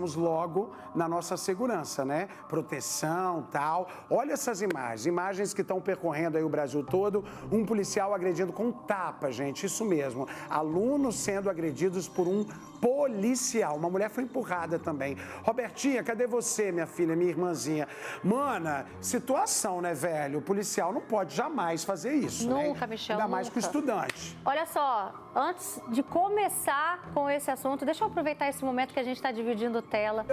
pensamos logo na nossa segurança, né? Proteção, tal. Olha essas imagens que estão percorrendo aí o Brasil todo. Um policial agredindo com tapa, gente, isso mesmo. Alunos sendo agredidos por um policial. Uma mulher foi empurrada também. Robertinha, cadê você, minha filha, minha irmãzinha? Mana, situação, né, velho? O policial não pode jamais fazer isso, nunca, né? Michel, ainda mais nunca. com o estudante. Olha só, antes de começar com esse assunto, deixa eu aproveitar esse momento que a gente está dividindo tela.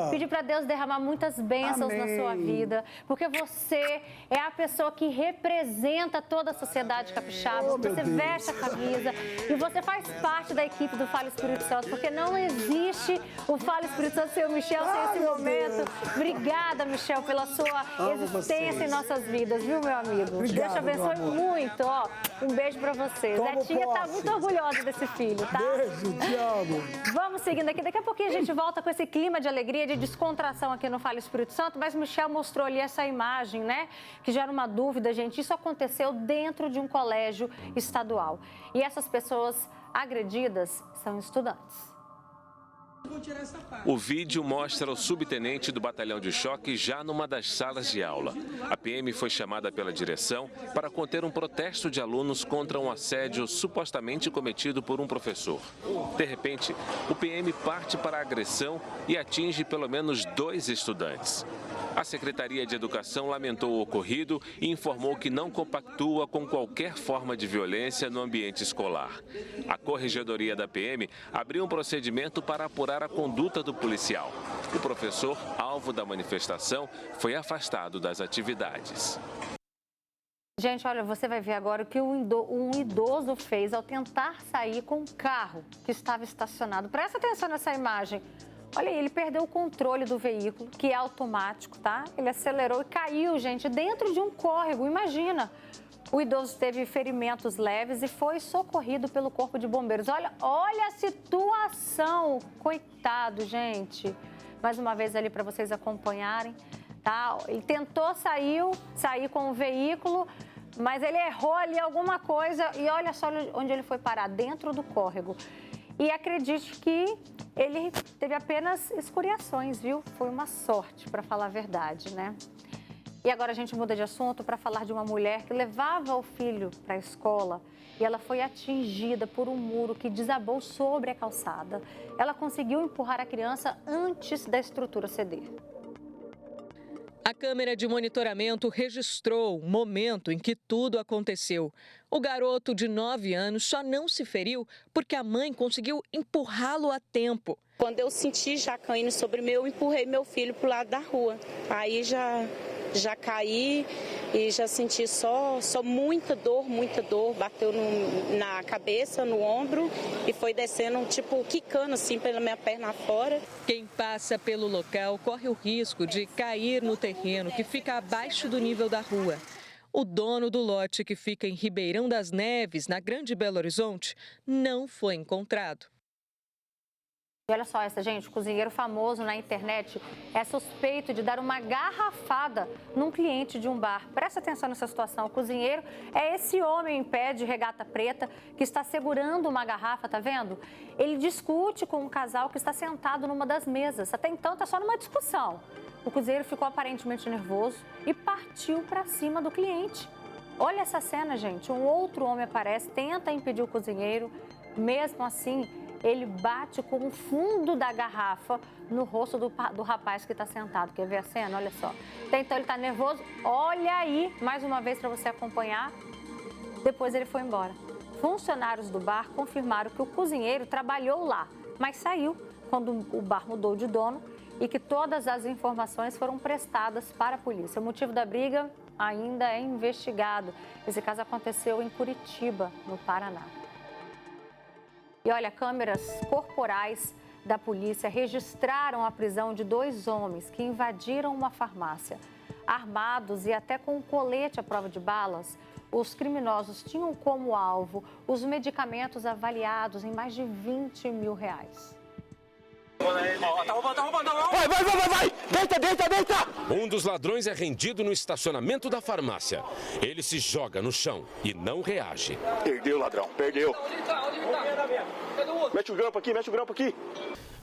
Pedir para Deus derramar muitas bênçãos na sua vida, porque você é a pessoa que representa toda a sociedade capixaba. Você veste a camisa e você faz parte da equipe do Fala Espírito Santo, porque não existe o Fala Espírito Santo sem o Michel, sem esse momento. Obrigada, Michel, pela sua existência em nossas vidas, viu, meu amigo? Obrigado, Deus te abençoe muito, ó. Um beijo pra você. Zetinha tá muito orgulhosa desse filho, tá? Beijo, te amo. Vamos seguindo aqui. Daqui a pouquinho a gente volta com esse clima de alegria, de descontração aqui no Fala Espírito Santo. Mas o Michel mostrou ali essa imagem, né? Que gera uma dúvida, gente. Isso aconteceu dentro de um colégio estadual. E essas pessoas agredidas são estudantes. O vídeo mostra o subtenente do batalhão de choque já numa das salas de aula. A PM foi chamada pela direção para conter um protesto de alunos contra um assédio supostamente cometido por um professor. De repente, o PM parte para a agressão e atinge pelo menos 2 estudantes. A Secretaria de Educação lamentou o ocorrido e informou que não compactua com qualquer forma de violência no ambiente escolar. A Corregedoria da PM abriu um procedimento para apurar a conduta do policial. O professor, alvo da manifestação, foi afastado das atividades. Gente, olha, você vai ver agora o que um idoso fez ao tentar sair com um carro que estava estacionado. Presta atenção nessa imagem. Olha aí, ele perdeu o controle do veículo, que é automático, tá? Ele acelerou e caiu, gente, dentro de um córrego, imagina. O idoso teve ferimentos leves e foi socorrido pelo Corpo de Bombeiros. Olha a situação, coitado, gente. Mais uma vez ali para vocês acompanharem, tá? Ele tentou sair com o veículo, mas ele errou ali alguma coisa e olha só onde ele foi parar, dentro do córrego. E acredite que ele teve apenas escoriações, viu? Foi uma sorte, para falar a verdade, né? E agora a gente muda de assunto para falar de uma mulher que levava o filho para a escola e ela foi atingida por um muro que desabou sobre a calçada. Ela conseguiu empurrar a criança antes da estrutura ceder. A câmera de monitoramento registrou o momento em que tudo aconteceu. O garoto de 9 anos só não se feriu porque a mãe conseguiu empurrá-lo a tempo. Quando eu senti já caindo sobre mim, eu empurrei meu filho para o lado da rua. Aí já caí e já senti só muita dor, bateu na cabeça, no ombro e foi descendo, tipo, quicando assim pela minha perna fora. Quem passa pelo local corre o risco de cair no terreno que fica abaixo do nível da rua. O dono do lote, que fica em Ribeirão das Neves, na Grande Belo Horizonte, não foi encontrado. E olha só essa, gente, o cozinheiro famoso na internet é suspeito de dar uma garrafada num cliente de um bar. Presta atenção nessa situação. O cozinheiro é esse homem em pé de regata preta que está segurando uma garrafa, tá vendo? Ele discute com um casal que está sentado numa das mesas. Até então está só numa discussão. O cozinheiro ficou aparentemente nervoso e partiu para cima do cliente. Olha essa cena, gente. Um outro homem aparece, tenta impedir o cozinheiro. Mesmo assim, ele bate com o fundo da garrafa no rosto do rapaz que está sentado. Quer ver a cena? Olha só. Então ele está nervoso. Olha aí, mais uma vez para você acompanhar. Depois ele foi embora. Funcionários do bar confirmaram que o cozinheiro trabalhou lá, mas saiu quando o bar mudou de dono e que todas as informações foram prestadas para a polícia. O motivo da briga ainda é investigado. Esse caso aconteceu em Curitiba, no Paraná. E olha, câmeras corporais da polícia registraram a prisão de 2 homens que invadiram uma farmácia. Armados e até com um colete à prova de balas, os criminosos tinham como alvo os medicamentos avaliados em mais de R$20 mil. Tá roubando! Vai! Deita! Um dos ladrões é rendido no estacionamento da farmácia. Ele se joga no chão e não reage. Perdeu, ladrão, perdeu. Onde ele tá? Mete o grampo aqui.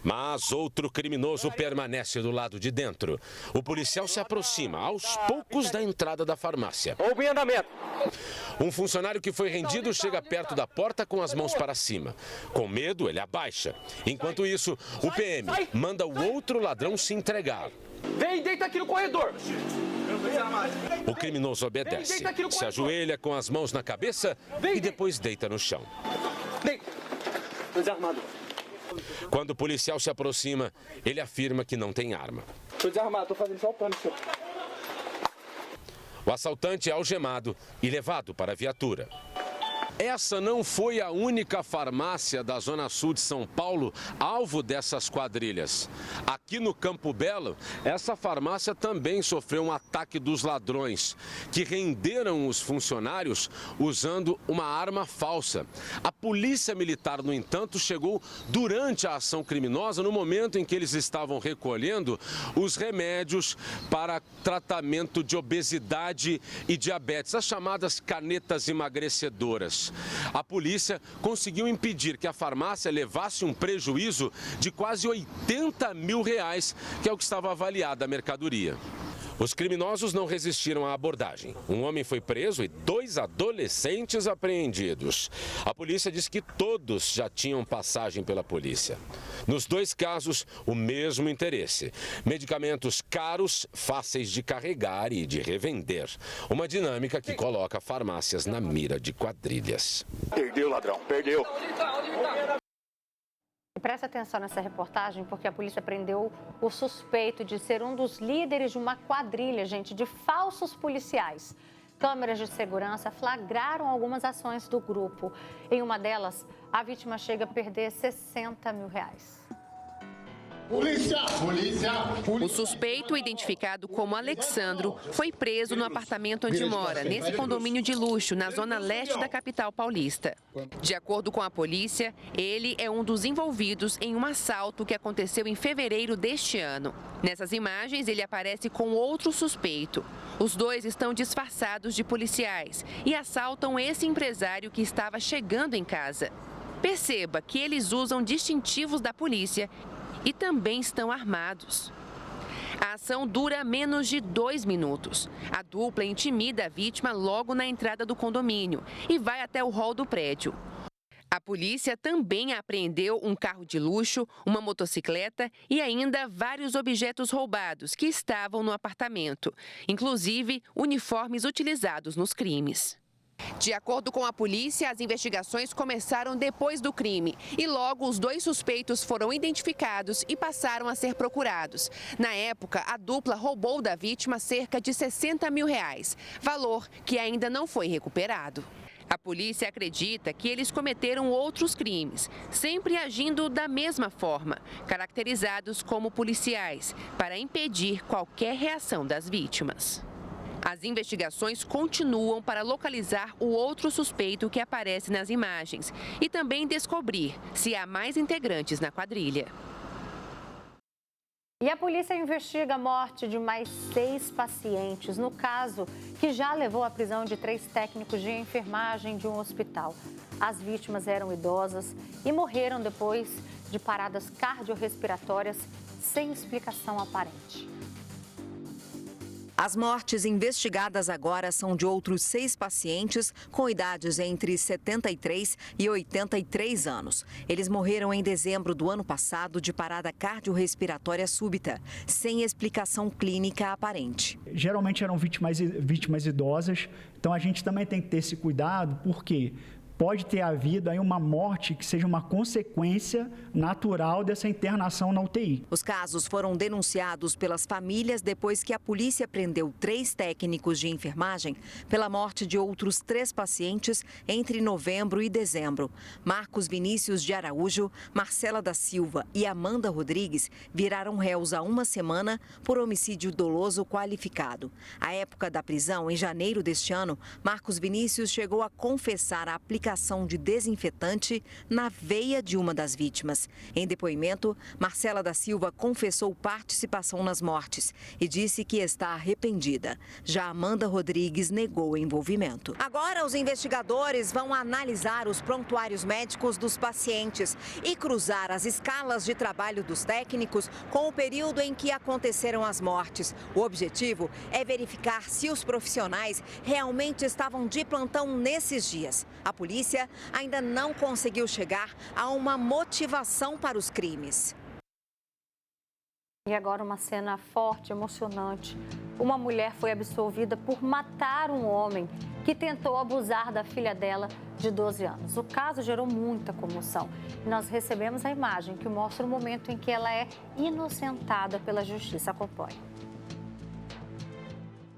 Mas outro criminoso permanece do lado de dentro. O policial se aproxima, aos poucos, da entrada da farmácia. Roubo em andamento. Um funcionário que foi rendido chega perto da porta com as mãos para cima. Com medo, ele abaixa. Enquanto isso, o PM manda o outro ladrão se entregar. Vem, deita aqui no corredor. O criminoso obedece, se ajoelha com as mãos na cabeça e depois deita no chão. Desarmado. Quando o policial se aproxima, ele afirma que não tem arma. Tô desarmado, tô fazendo só o plano, senhor. O assaltante é algemado e levado para a viatura. Essa não foi a única farmácia da Zona Sul de São Paulo alvo dessas quadrilhas. Aqui no Campo Belo, essa farmácia também sofreu um ataque dos ladrões, que renderam os funcionários usando uma arma falsa. A polícia militar, no entanto, chegou durante a ação criminosa, no momento em que eles estavam recolhendo os remédios para tratamento de obesidade e diabetes, as chamadas canetas emagrecedoras. A polícia conseguiu impedir que a farmácia levasse um prejuízo de quase R$80 mil, que é o que estava avaliada a mercadoria. Os criminosos não resistiram à abordagem. Um homem foi preso e 2 adolescentes apreendidos. A polícia diz que todos já tinham passagem pela polícia. Nos 2 casos, o mesmo interesse. Medicamentos caros, fáceis de carregar e de revender. Uma dinâmica que coloca farmácias na mira de quadrilhas. Perdeu, ladrão, perdeu. Presta atenção nessa reportagem, porque a polícia prendeu o suspeito de ser um dos líderes de uma quadrilha, gente, de falsos policiais. Câmeras de segurança flagraram algumas ações do grupo. Em uma delas, a vítima chega a perder R$60 mil. Polícia! O suspeito, identificado como Alexandro, foi preso no apartamento onde mora, nesse condomínio de luxo, na zona leste da capital paulista. De acordo com a polícia, ele é um dos envolvidos em um assalto que aconteceu em fevereiro deste ano. Nessas imagens, ele aparece com outro suspeito. Os 2 estão disfarçados de policiais e assaltam esse empresário que estava chegando em casa. Perceba que eles usam distintivos da polícia e também estão armados. A ação dura menos de 2 minutos. A dupla intimida a vítima logo na entrada do condomínio e vai até o hall do prédio. A polícia também apreendeu um carro de luxo, uma motocicleta e ainda vários objetos roubados que estavam no apartamento, inclusive uniformes utilizados nos crimes. De acordo com a polícia, as investigações começaram depois do crime e logo os 2 suspeitos foram identificados e passaram a ser procurados. Na época, a dupla roubou da vítima cerca de R$60 mil, valor que ainda não foi recuperado. A polícia acredita que eles cometeram outros crimes, sempre agindo da mesma forma, caracterizados como policiais, para impedir qualquer reação das vítimas. As investigações continuam para localizar o outro suspeito que aparece nas imagens e também descobrir se há mais integrantes na quadrilha. E a polícia investiga a morte de mais 6 pacientes, no caso que já levou à prisão de 3 técnicos de enfermagem de um hospital. As vítimas eram idosas e morreram depois de paradas cardiorrespiratórias sem explicação aparente. As mortes investigadas agora são de outros 6 pacientes com idades entre 73 e 83 anos. Eles morreram em dezembro do ano passado de parada cardiorrespiratória súbita, sem explicação clínica aparente. Geralmente eram vítimas idosas, então a gente também tem que ter esse cuidado, porque pode ter havido aí uma morte que seja uma consequência natural dessa internação na UTI. Os casos foram denunciados pelas famílias depois que a polícia prendeu 3 técnicos de enfermagem pela morte de outros 3 pacientes entre novembro e dezembro. Marcos Vinícius de Araújo, Marcela da Silva e Amanda Rodrigues viraram réus há uma semana por homicídio doloso qualificado. À época da prisão, em janeiro deste ano, Marcos Vinícius chegou a confessar a aplicação aplicação de desinfetante na veia de uma das vítimas. Em depoimento, Marcela da Silva confessou participação nas mortes e disse que está arrependida. Já Amanda Rodrigues negou o envolvimento. Agora, os investigadores vão analisar os prontuários médicos dos pacientes e cruzar as escalas de trabalho dos técnicos com o período em que aconteceram as mortes. O objetivo é verificar se os profissionais realmente estavam de plantão nesses dias. A polícia ainda não conseguiu chegar a uma motivação para os crimes. E agora uma cena forte, emocionante. Uma mulher foi absolvida por matar um homem que tentou abusar da filha dela de 12 anos. O caso gerou muita comoção. E nós recebemos a imagem que mostra o momento em que ela é inocentada pela justiça. Acompanhe.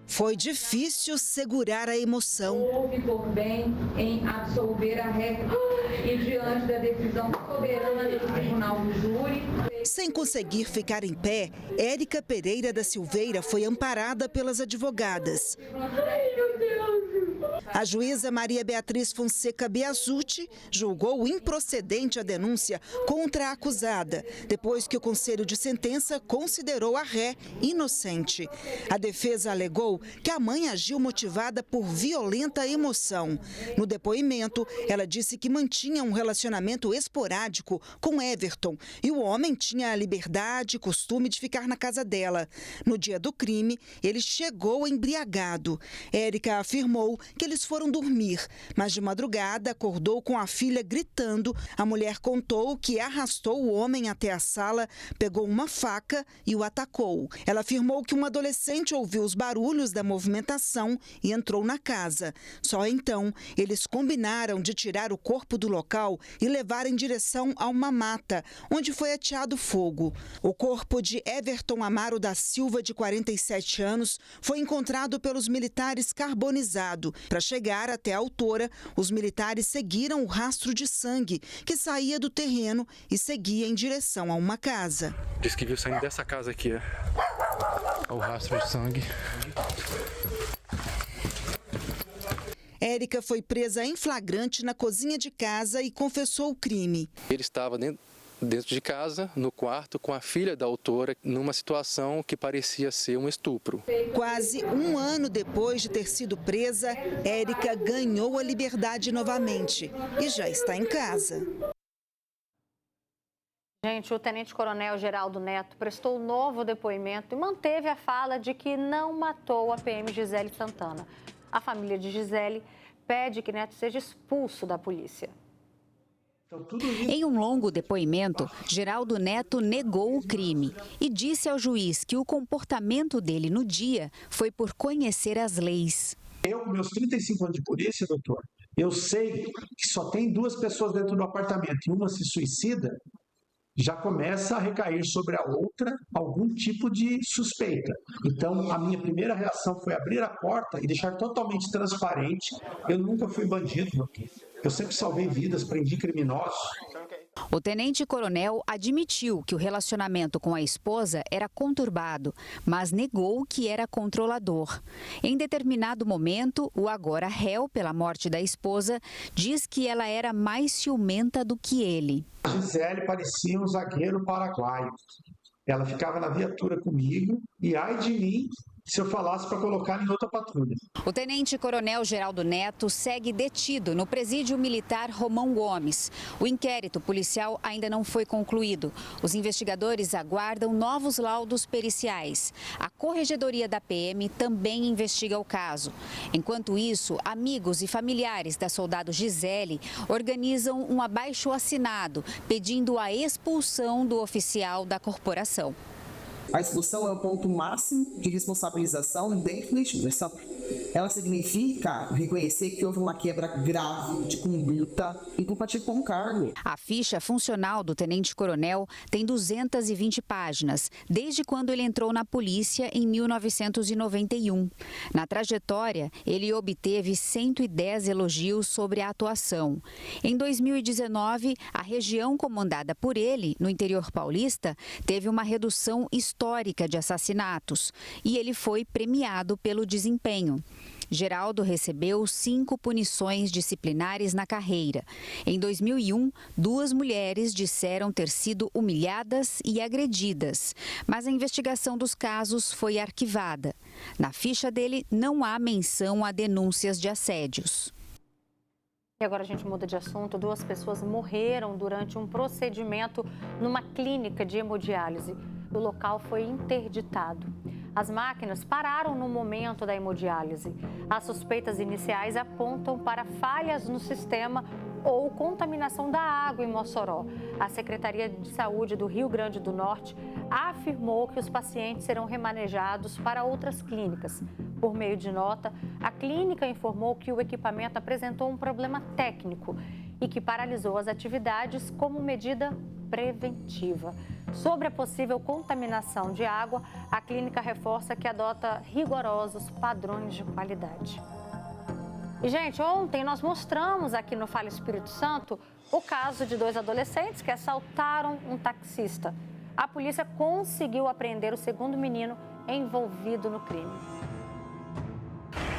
Foi difícil segurar a emoção. Houve por bem em absolver a réplica e diante da decisão soberana do Tribunal do Júri. Sem conseguir ficar em pé, Érica Pereira da Silveira foi amparada pelas advogadas. A juíza Maria Beatriz Fonseca Biasucci julgou improcedente a denúncia contra a acusada, depois que o Conselho de Sentença considerou a ré inocente. A defesa alegou que a mãe agiu motivada por violenta emoção. No depoimento, ela disse que mantinha um relacionamento esporádico com Everton e o homem tinha a liberdade e costume de ficar na casa dela. No dia do crime, ele chegou embriagado. Érica afirmou que eles foram dormir, mas de madrugada acordou com a filha gritando. A mulher contou que arrastou o homem até a sala, pegou uma faca e o atacou. Ela afirmou que um adolescente ouviu os barulhos da movimentação e entrou na casa. Só então, eles combinaram de tirar o corpo do local e levar em direção a uma mata, onde foi ateado fogo. O corpo de Everton Amaro da Silva, de 47 anos, foi encontrado pelos militares carbonizado. Para chegar até a autora, os militares seguiram o rastro de sangue que saía do terreno e seguia em direção a uma casa. Diz que viu saindo dessa casa aqui, o rastro de sangue. Érica foi presa em flagrante na cozinha de casa e confessou o crime. Ele estava dentro de casa, no quarto, com a filha da autora, numa situação que parecia ser um estupro. Quase um ano depois de ter sido presa, Érica ganhou a liberdade novamente e já está em casa. Gente, o tenente-coronel Geraldo Neto prestou novo depoimento e manteve a fala de que não matou a PM Gisele Santana. A família de Gisele pede que Neto seja expulso da polícia. Em um longo depoimento, Geraldo Neto negou o crime e disse ao juiz que o comportamento dele no dia foi por conhecer as leis. Eu, com meus 35 anos de polícia, doutor, eu sei que só tem 2 pessoas dentro do apartamento e uma se suicida, já começa a recair sobre a outra algum tipo de suspeita. Então, a minha primeira reação foi abrir a porta e deixar totalmente transparente. Eu nunca fui bandido, doutor. Eu sempre salvei vidas, prendi criminosos. O tenente-coronel admitiu que o relacionamento com a esposa era conturbado, mas negou que era controlador. Em determinado momento, o agora réu pela morte da esposa diz que ela era mais ciumenta do que ele. A Gisele parecia um zagueiro paraguaio. Ela ficava na viatura comigo e, ai de mim, se eu falasse para colocar em outra patrulha. O tenente-coronel Geraldo Neto segue detido no presídio militar Romão Gomes. O inquérito policial ainda não foi concluído. Os investigadores aguardam novos laudos periciais. A corregedoria da PM também investiga o caso. Enquanto isso, amigos e familiares da soldado Gisele organizam um abaixo-assinado pedindo a expulsão do oficial da corporação. A expulsão é o ponto máximo de responsabilização dentro da instituição. Ela significa reconhecer que houve uma quebra grave de conduta incompatível com o cargo. A ficha funcional do tenente-coronel tem 220 páginas, desde quando ele entrou na polícia em 1991. Na trajetória, ele obteve 110 elogios sobre a atuação. Em 2019, a região comandada por ele, no interior paulista, teve uma redução histórica de assassinatos e ele foi premiado pelo desempenho. ano. Geraldo recebeu 5 punições disciplinares na carreira. Em 2001, 2 mulheres disseram ter sido humilhadas e agredidas, mas a investigação dos casos foi arquivada. Na ficha dele, não há menção a denúncias de assédios. E agora a gente muda de assunto. 2 pessoas morreram durante um procedimento numa clínica de hemodiálise. O local foi interditado. As máquinas pararam no momento da hemodiálise. As suspeitas iniciais apontam para falhas no sistema ou contaminação da água em Mossoró. A Secretaria de Saúde do Rio Grande do Norte afirmou que os pacientes serão remanejados para outras clínicas. Por meio de nota, a clínica informou que o equipamento apresentou um problema técnico e que paralisou as atividades como medida preventiva. Sobre a possível contaminação de água, a clínica reforça que adota rigorosos padrões de qualidade. E, gente, ontem nós mostramos aqui no Fala Espírito Santo o caso de 2 adolescentes que assaltaram um taxista. A polícia conseguiu apreender o segundo menino envolvido no crime.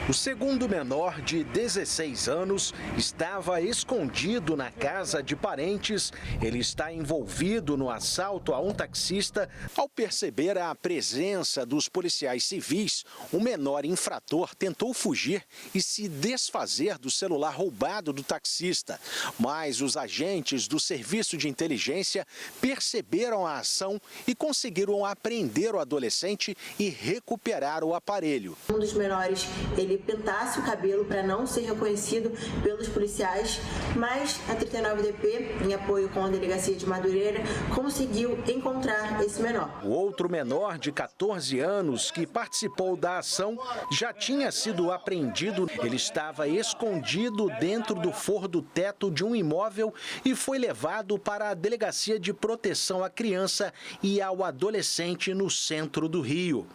O segundo menor, de 16 anos, estava escondido na casa de parentes. Ele está envolvido no assalto a um taxista. Ao perceber a presença dos policiais civis, o menor infrator tentou fugir e se desfazer do celular roubado do taxista. Mas os agentes do Serviço de Inteligência perceberam a ação e conseguiram apreender o adolescente e recuperar o aparelho. Um dos menores, ele pintasse o cabelo para não ser reconhecido pelos policiais, mas a 39DP, em apoio com a Delegacia de Madureira, conseguiu encontrar esse menor. O outro menor, de 14 anos, que participou da ação, já tinha sido apreendido. Ele estava escondido dentro do forro do teto de um imóvel e foi levado para a Delegacia de Proteção à Criança e ao Adolescente no centro do Rio.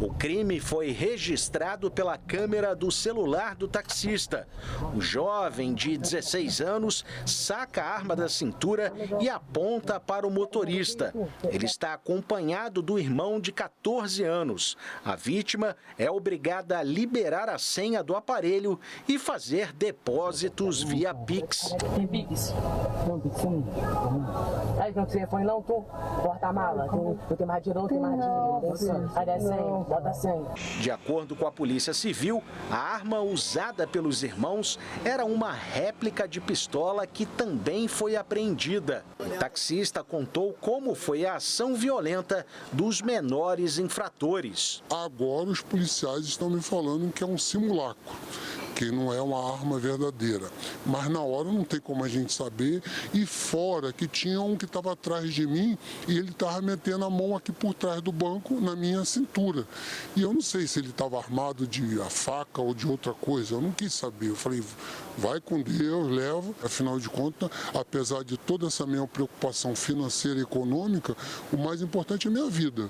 O crime foi registrado pela câmera do celular do taxista. O jovem, de 16 anos, saca a arma da cintura e aponta para o motorista. Ele está acompanhado do irmão, de 14 anos. A vítima é obrigada a liberar a senha do aparelho e fazer depósitos via Pix. Tem Pix? Não, Pix não. Aí não você foi não, tô? Porta-mala. Eu tenho mais dinheiro, não tenho mais dinheiro. Aí dá 100, bota 100. De acordo com a Polícia Civil, a arma usada pelos irmãos era uma réplica de pistola que também foi apreendida. O taxista contou como foi a ação violenta dos menores infratores. Agora os policiais estão me falando que é um simulacro, que não é uma arma verdadeira. Mas na hora não tem como a gente saber. E fora que tinha um que estava atrás de mim e ele estava metendo a mão aqui por trás do banco na minha cintura. E eu não sei se ele estava armado de a faca ou de outra coisa. Eu não quis saber. Eu falei, vai com Deus, leva. Afinal de contas, apesar de toda essa minha preocupação financeira e econômica, o mais importante é a minha vida.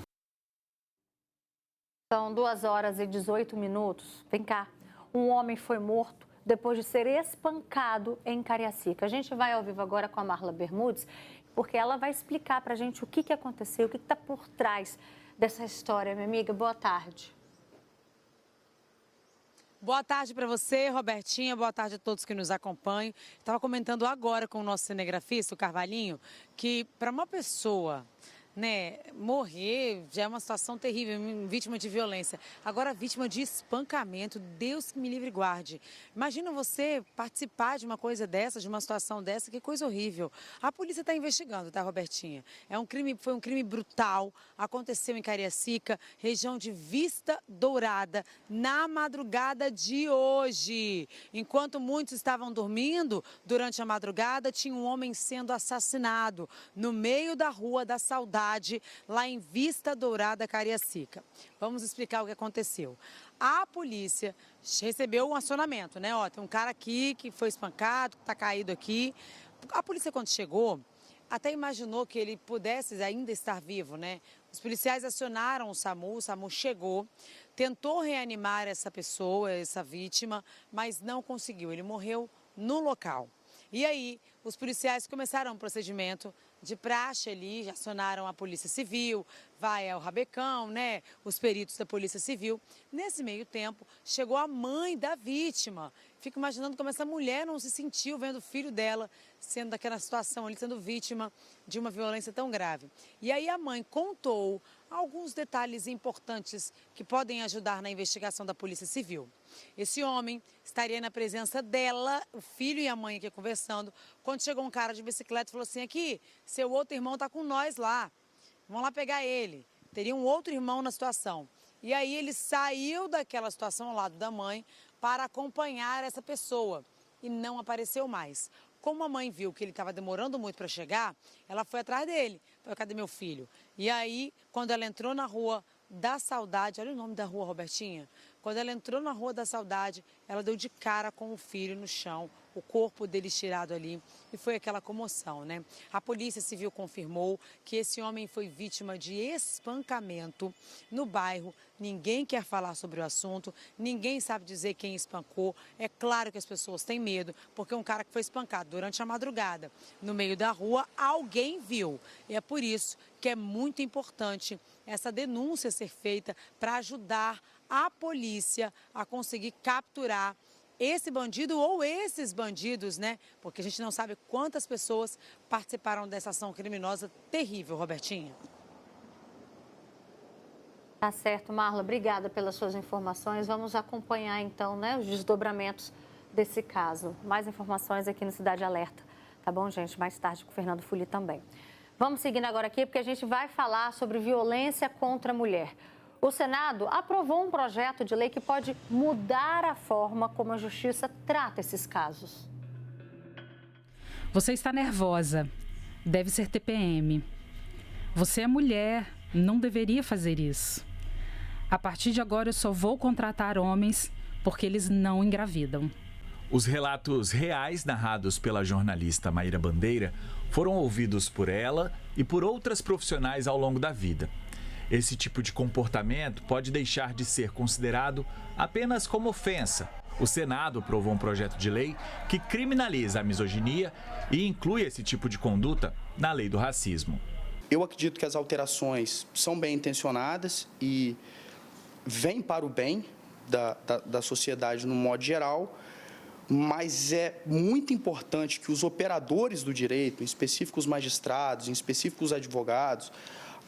São 2h18. Vem cá. Um homem foi morto depois de ser espancado em Cariacica. A gente vai ao vivo agora com a Marla Bermudes, porque ela vai explicar para a gente o que aconteceu, o que está por trás dessa história. Minha amiga, boa tarde. Boa tarde para você, Robertinha. Boa tarde a todos que nos acompanham. Estava comentando agora com o nosso cinegrafista, o Carvalhinho, que para uma pessoa, morrer já é uma situação terrível, vítima de violência. Agora, vítima de espancamento, Deus que me livre e guarde. Imagina você participar de uma coisa dessa, de uma situação dessa, que coisa horrível. A polícia está investigando, tá, Robertinha? Foi um crime brutal, aconteceu em Cariacica, região de Vista Dourada, na madrugada de hoje. Enquanto muitos estavam dormindo, durante a madrugada, tinha um homem sendo assassinado no meio da Rua da Saudade, lá em Vista Dourada, Cariacica. Vamos explicar o que aconteceu. A polícia recebeu um acionamento, tem um cara aqui que foi espancado, que está caído aqui. A polícia, quando chegou, até imaginou que ele pudesse ainda estar vivo, Os policiais acionaram o SAMU chegou, tentou reanimar essa pessoa, essa vítima, mas não conseguiu, ele morreu no local. E aí, os policiais começaram um procedimento de praxe ali, acionaram a Polícia Civil, vai ao rabecão, né? Os peritos da Polícia Civil. Nesse meio tempo, chegou a mãe da vítima. Fico imaginando como essa mulher não se sentiu vendo o filho dela sendo daquela situação ali, sendo vítima de uma violência tão grave. E aí a mãe contou alguns detalhes importantes que podem ajudar na investigação da Polícia Civil. Esse homem estaria na presença dela, o filho e a mãe aqui conversando, quando chegou um cara de bicicleta e falou assim: aqui, seu outro irmão está com nós lá, vamos lá pegar ele. Teria um outro irmão na situação. E aí ele saiu daquela situação ao lado da mãe para acompanhar essa pessoa e não apareceu mais. Como a mãe viu que ele estava demorando muito para chegar, ela foi atrás dele. Falou: cadê meu filho? E aí, quando ela entrou na Rua da Saudade, olha o nome da rua, Robertinha. Quando ela entrou na Rua da Saudade, ela deu de cara com o filho no chão, o corpo dele estirado ali, e foi aquela comoção, né? A Polícia Civil confirmou que esse homem foi vítima de espancamento no bairro. Ninguém quer falar sobre o assunto, ninguém sabe dizer quem espancou. É claro que as pessoas têm medo, porque um cara que foi espancado durante a madrugada, no meio da rua, alguém viu. E é por isso que é muito importante essa denúncia ser feita para ajudar a polícia a conseguir capturar esse bandido ou esses bandidos, né? Porque a gente não sabe quantas pessoas participaram dessa ação criminosa terrível, Robertinha. Tá certo, Marla. Obrigada pelas suas informações. Vamos acompanhar, então, né, os desdobramentos desse caso. Mais informações aqui no Cidade Alerta. Tá bom, gente? Mais tarde com o Fernando Fuli também. Vamos seguindo agora aqui, porque a gente vai falar sobre violência contra a mulher. O Senado aprovou um projeto de lei que pode mudar a forma como a Justiça trata esses casos. Você está nervosa, deve ser TPM. Você é mulher, não deveria fazer isso. A partir de agora eu só vou contratar homens porque eles não engravidam. Os relatos reais narrados pela jornalista Maíra Bandeira foram ouvidos por ela e por outras profissionais ao longo da vida. Esse tipo de comportamento pode deixar de ser considerado apenas como ofensa. O Senado aprovou um projeto de lei que criminaliza a misoginia e inclui esse tipo de conduta na lei do racismo. Eu acredito que as alterações são bem intencionadas e vêm para o bem da sociedade no modo geral, mas é muito importante que os operadores do direito, em específico os magistrados, em específico os advogados,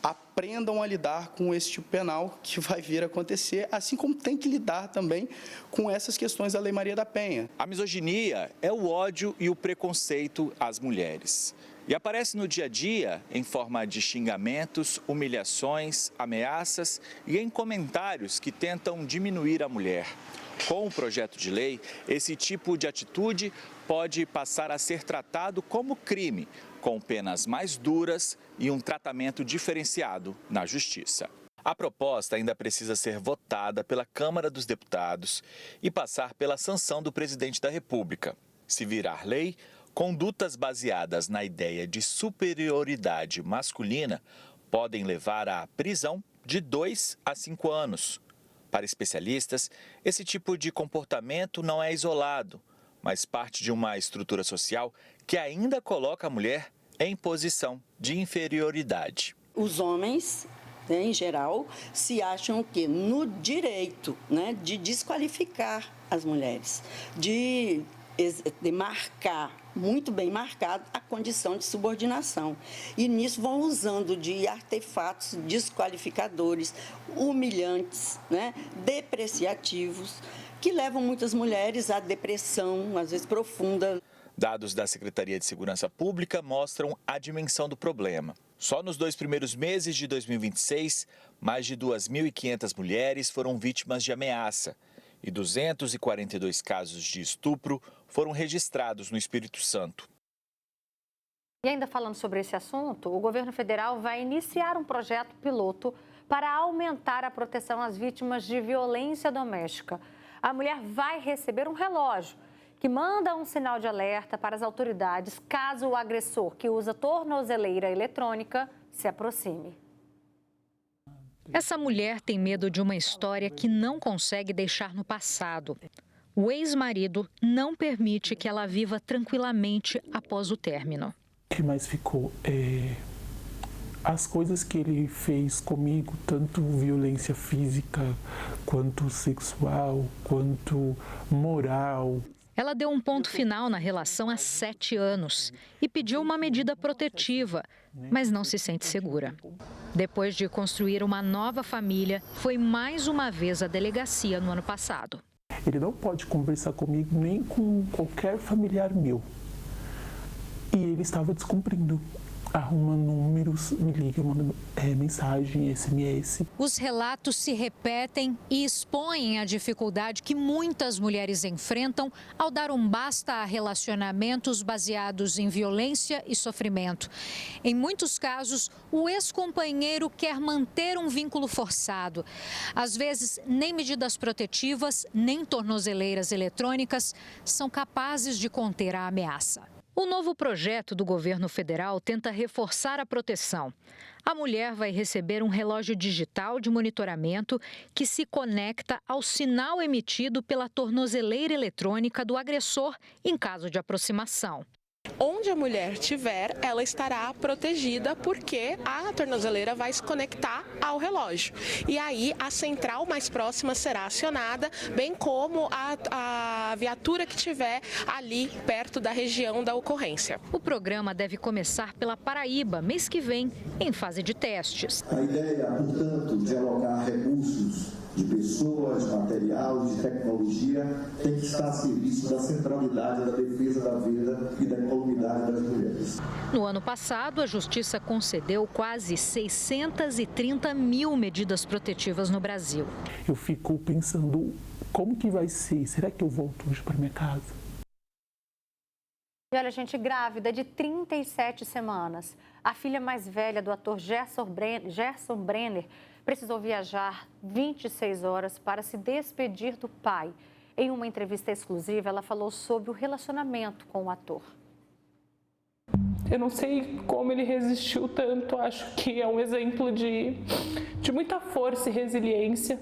aprendam a lidar com esse tipo penal que vai vir a acontecer, assim como tem que lidar também com essas questões da Lei Maria da Penha. A misoginia é o ódio e o preconceito às mulheres. E aparece no dia a dia em forma de xingamentos, humilhações, ameaças e em comentários que tentam diminuir a mulher. Com o projeto de lei, esse tipo de atitude pode passar a ser tratado como crime, com penas mais duras e um tratamento diferenciado na Justiça. A proposta ainda precisa ser votada pela Câmara dos Deputados e passar pela sanção do Presidente da República. Se virar lei, condutas baseadas na ideia de superioridade masculina podem levar à prisão de 2 a 5 anos. Para especialistas, esse tipo de comportamento não é isolado, mas parte de uma estrutura social que ainda coloca a mulher em posição de inferioridade. Os homens, né, em geral, se acham que no direito, né, de desqualificar as mulheres, de marcar, muito bem marcado, a condição de subordinação. E nisso vão usando de artefatos desqualificadores, humilhantes, né, depreciativos, que levam muitas mulheres à depressão, às vezes profunda. Dados da Secretaria de Segurança Pública mostram a dimensão do problema. Só nos 2 primeiros meses de 2026, mais de 2.500 mulheres foram vítimas de ameaça e 242 casos de estupro foram registrados no Espírito Santo. E ainda falando sobre esse assunto, o governo federal vai iniciar um projeto piloto para aumentar a proteção às vítimas de violência doméstica. A mulher vai receber um relógio que manda um sinal de alerta para as autoridades caso o agressor que usa tornozeleira eletrônica se aproxime. Essa mulher tem medo de uma história que não consegue deixar no passado. O ex-marido não permite que ela viva tranquilamente após o término. O que mais ficou as coisas que ele fez comigo, tanto violência física, quanto sexual, quanto moral. Ela deu um ponto final na relação há 7 anos e pediu uma medida protetiva, mas não se sente segura. Depois de construir uma nova família, foi mais uma vez à delegacia no ano passado. Ele não pode conversar comigo nem com qualquer familiar meu. E ele estava descumprindo. Arruma números, me liga, manda mensagem, SMS. Os relatos se repetem e expõem a dificuldade que muitas mulheres enfrentam ao dar um basta a relacionamentos baseados em violência e sofrimento. Em muitos casos, o ex-companheiro quer manter um vínculo forçado. Às vezes, nem medidas protetivas, nem tornozeleiras eletrônicas são capazes de conter a ameaça. O novo projeto do governo federal tenta reforçar a proteção. A mulher vai receber um relógio digital de monitoramento que se conecta ao sinal emitido pela tornozeleira eletrônica do agressor em caso de aproximação. Onde a mulher estiver, ela estará protegida porque a tornozeleira vai se conectar ao relógio. E aí a central mais próxima será acionada, bem como a viatura que estiver ali perto da região da ocorrência. O programa deve começar pela Paraíba, mês que vem, em fase de testes. A ideia, portanto, de alocar recursos de pessoas, de material, de tecnologia, tem que estar a serviço da centralidade da defesa da vida e da incolumidade das mulheres. No ano passado, a Justiça concedeu quase 630 mil medidas protetivas no Brasil. Eu fico pensando, como que vai ser? Será que eu volto hoje para minha casa? E olha, gente, grávida de 37 semanas. A filha mais velha do ator Gerson Brenner precisou viajar 26 horas para se despedir do pai. Em uma entrevista exclusiva, ela falou sobre o relacionamento com o ator. Eu não sei como ele resistiu tanto, acho que é um exemplo de muita força e resiliência.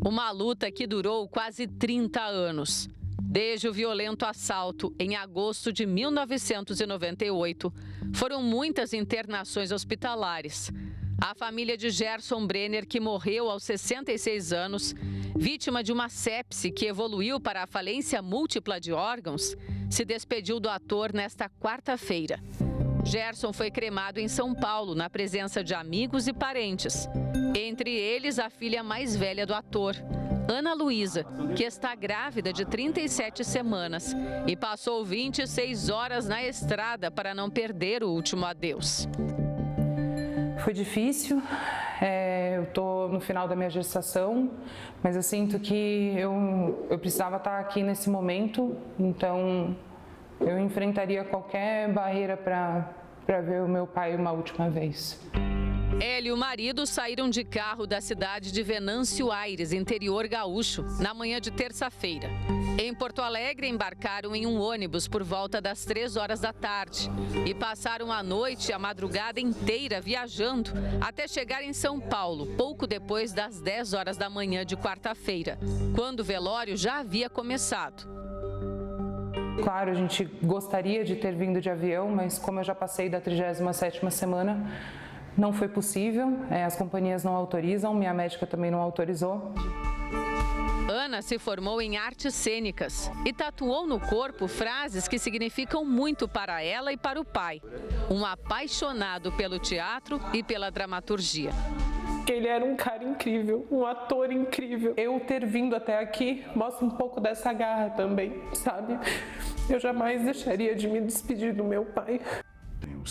Uma luta que durou quase 30 anos. Desde o violento assalto em agosto de 1998, foram muitas internações hospitalares. A família de Gerson Brenner, que morreu aos 66 anos, vítima de uma sepse que evoluiu para a falência múltipla de órgãos, se despediu do ator nesta quarta-feira. Gerson foi cremado em São Paulo, na presença de amigos e parentes. Entre eles, a filha mais velha do ator, Ana Luísa, que está grávida de 37 semanas e passou 26 horas na estrada para não perder o último adeus. Foi difícil, eu estou no final da minha gestação, mas eu sinto que eu precisava estar aqui nesse momento, então eu enfrentaria qualquer barreira para ver o meu pai uma última vez. Ela e o marido saíram de carro da cidade de Venâncio Aires, interior gaúcho, na manhã de terça-feira. Em Porto Alegre, embarcaram em um ônibus por volta das 3 horas da tarde e passaram a noite e a madrugada inteira viajando até chegar em São Paulo, pouco depois das 10 horas da manhã de quarta-feira, quando o velório já havia começado. Claro, a gente gostaria de ter vindo de avião, mas como eu já passei da 37ª semana, não foi possível, as companhias não autorizam, minha médica também não autorizou. Ana se formou em artes cênicas e tatuou no corpo frases que significam muito para ela e para o pai. Um apaixonado pelo teatro e pela dramaturgia. Ele era um cara incrível, um ator incrível. Eu ter vindo até aqui mostra um pouco dessa garra também, sabe? Eu jamais deixaria de me despedir do meu pai.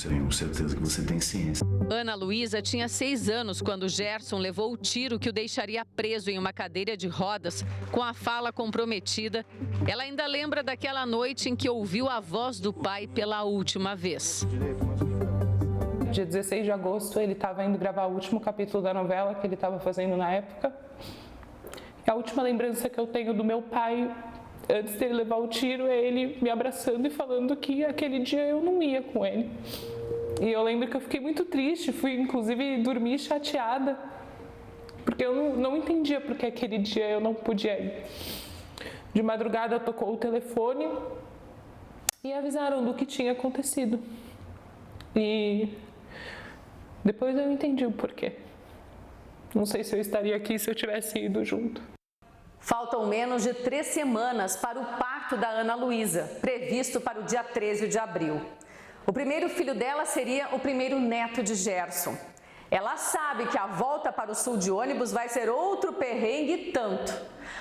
Tenho certeza que você tem ciência. Ana Luísa tinha 6 anos quando Gerson levou o tiro que o deixaria preso em uma cadeira de rodas, com a fala comprometida. Ela ainda lembra daquela noite em que ouviu a voz do pai pela última vez. Dia 16 de agosto, ele estava indo gravar o último capítulo da novela que ele estava fazendo na época. E a última lembrança que eu tenho do meu pai, antes dele levar o tiro, é ele me abraçando e falando que aquele dia eu não ia com ele. E eu lembro que eu fiquei muito triste, fui inclusive dormir chateada, porque eu não entendia porque aquele dia eu não podia ir. De madrugada tocou o telefone e avisaram do que tinha acontecido. E Depois eu entendi o porquê. Não sei se eu estaria aqui se eu tivesse ido junto. Faltam menos de 3 semanas para o parto da Ana Luísa, previsto para o dia 13 de abril. O primeiro filho dela seria o primeiro neto de Gerson. Ela sabe que a volta para o sul de ônibus vai ser outro perrengue e tanto.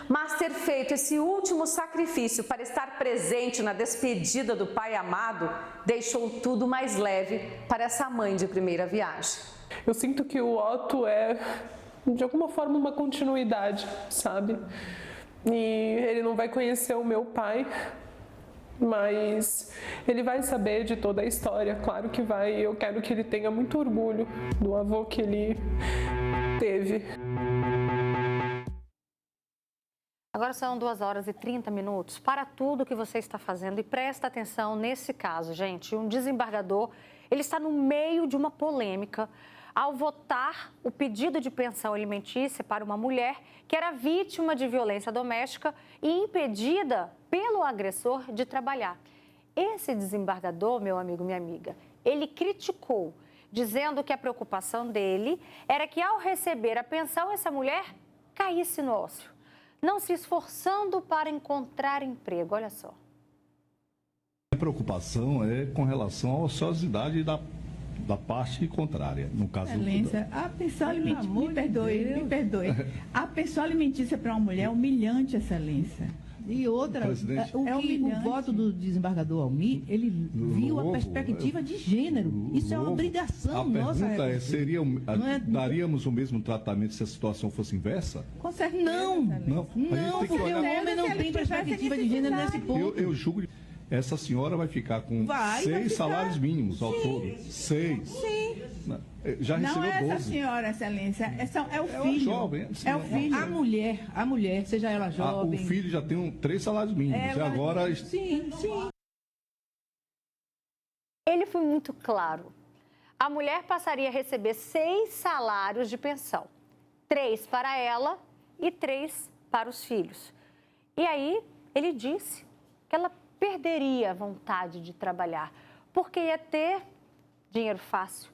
Mas ter feito esse último sacrifício para estar presente na despedida do pai amado deixou tudo mais leve para essa mãe de primeira viagem. Eu sinto que o Otto é, de alguma forma, uma continuidade, sabe? E ele não vai conhecer o meu pai, mas ele vai saber de toda a história, claro que vai. Eu quero que ele tenha muito orgulho do avô que ele teve. Agora são 2h30. Para tudo que você está fazendo e presta atenção nesse caso, gente. Um desembargador, ele está no meio de uma polêmica ao votar o pedido de pensão alimentícia para uma mulher que era vítima de violência doméstica e impedida pelo agressor de trabalhar. Esse desembargador, meu amigo, minha amiga, ele criticou, dizendo que a preocupação dele era que ao receber a pensão, essa mulher caísse no ócio, não se esforçando para encontrar emprego. Olha só. A preocupação é com relação à ociosidade da parte contrária, no caso... Excelência, a pensão alimentícia, me perdoe. A pensão alimentícia para uma mulher é humilhante, Excelência. E outra, o voto do desembargador Almir, ele viu a perspectiva de gênero. Isso é uma obrigação nossa. A pergunta daríamos o mesmo tratamento se a situação fosse inversa? Com certeza. Não, porque o homem não tem perspectiva de gênero nesse ponto. Eu julgo... Essa senhora vai ficar com 6 salários mínimos ao todo. 6. Sim. Já recebeu 12. Não é essa senhora, Excelência. É o filho. Jovem, é o filho. A mulher, seja ela jovem. O filho já tem 3 salários mínimos. E agora... Sim. Ele foi muito claro. A mulher passaria a receber 6 salários de pensão. 3 para ela e 3 para os filhos. E aí, ele disse que ela perderia a vontade de trabalhar, porque ia ter dinheiro fácil.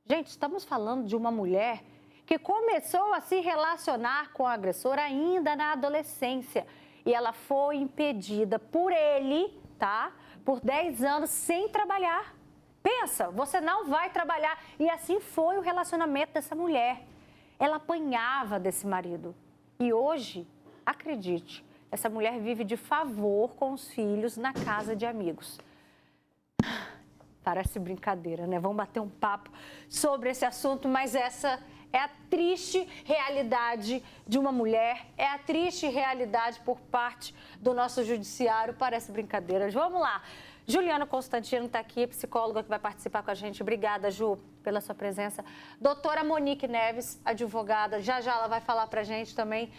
Gente, estamos falando de uma mulher que começou a se relacionar com o agressor ainda na adolescência. E ela foi impedida por ele, tá? Por 10 anos sem trabalhar. Pensa, você não vai trabalhar. E assim foi o relacionamento dessa mulher. Ela apanhava desse marido. E hoje, acredite, essa mulher vive de favor com os filhos na casa de amigos. Parece brincadeira, né? Vamos bater um papo sobre esse assunto, mas essa é a triste realidade de uma mulher, é a triste realidade por parte do nosso judiciário. Parece brincadeira. Vamos lá. Juliana Constantino está aqui, psicóloga que vai participar com a gente. Obrigada, Ju, pela sua presença. Doutora Monique Neves, advogada, já ela vai falar para a gente também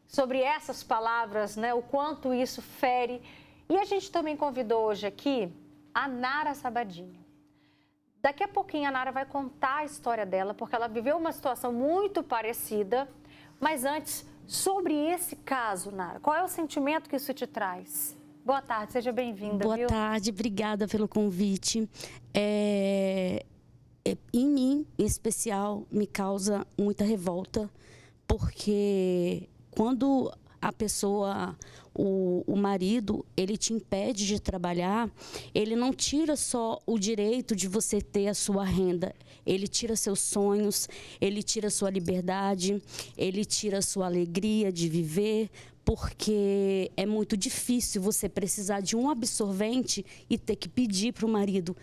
sobre essas palavras, né? O quanto isso fere. E a gente também convidou hoje aqui a Nara Sabadinho. Daqui a pouquinho a Nara vai contar a história dela, porque ela viveu uma situação muito parecida. Mas antes, sobre esse caso, Nara, qual é o sentimento que isso te traz? Boa tarde, seja bem-vinda. Boa tarde, obrigada pelo convite. Em mim, em especial, me causa muita revolta, porque quando a pessoa, o marido, ele te impede de trabalhar, ele não tira só o direito de você ter a sua renda, ele tira seus sonhos, ele tira sua liberdade, ele tira sua alegria de viver, porque é muito difícil você precisar de um absorvente e ter que pedir para o marido.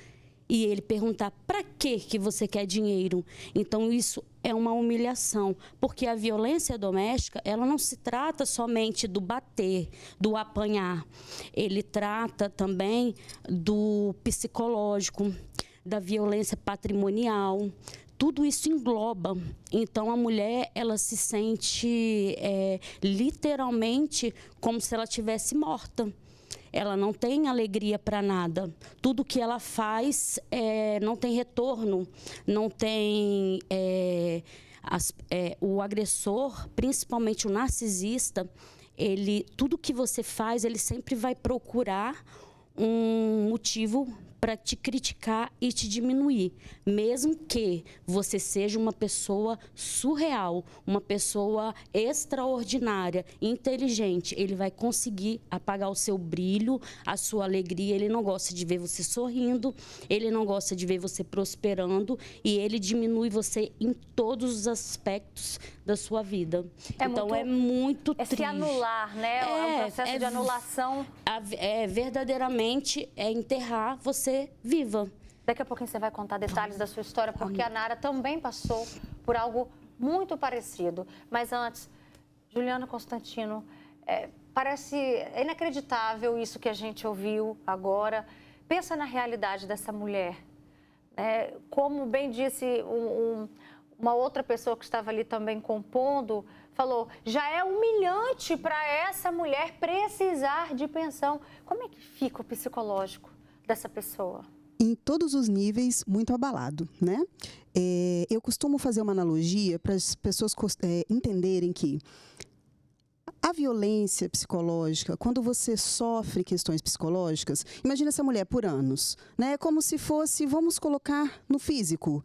E ele perguntar, para que você quer dinheiro? Então, isso é uma humilhação, porque a violência doméstica, ela não se trata somente do bater, do apanhar. Ele trata também do psicológico, da violência patrimonial. Tudo isso engloba. Então, a mulher, ela se sente literalmente como se ela estivesse morta. Ela não tem alegria para nada. Tudo que ela faz não tem retorno, não tem... o agressor, principalmente o narcisista, tudo que você faz, ele sempre vai procurar um motivo para te criticar e te diminuir, mesmo que você seja uma pessoa surreal, uma pessoa extraordinária, inteligente, ele vai conseguir apagar o seu brilho, a sua alegria. Ele não gosta de ver você sorrindo, ele não gosta de ver você prosperando e ele diminui você em todos os aspectos da sua vida. Então é muito triste. Se anular, né? É um processo de anulação. Verdadeiramente é enterrar você viva. Daqui a pouquinho você vai contar detalhes da sua história, porque a Nara também passou por algo muito parecido. Mas antes, Juliana Constantino, parece inacreditável isso que a gente ouviu agora. Pensa na realidade dessa mulher. Como bem disse uma outra pessoa que estava ali também compondo, falou, já é humilhante para essa mulher precisar de pensão. Como é que fica o psicológico dessa pessoa? Em todos os níveis, muito abalado, né? Eu costumo fazer uma analogia para as pessoas entenderem que a violência psicológica, quando você sofre questões psicológicas, imagina essa mulher por anos, né? É como se fosse, vamos colocar no físico,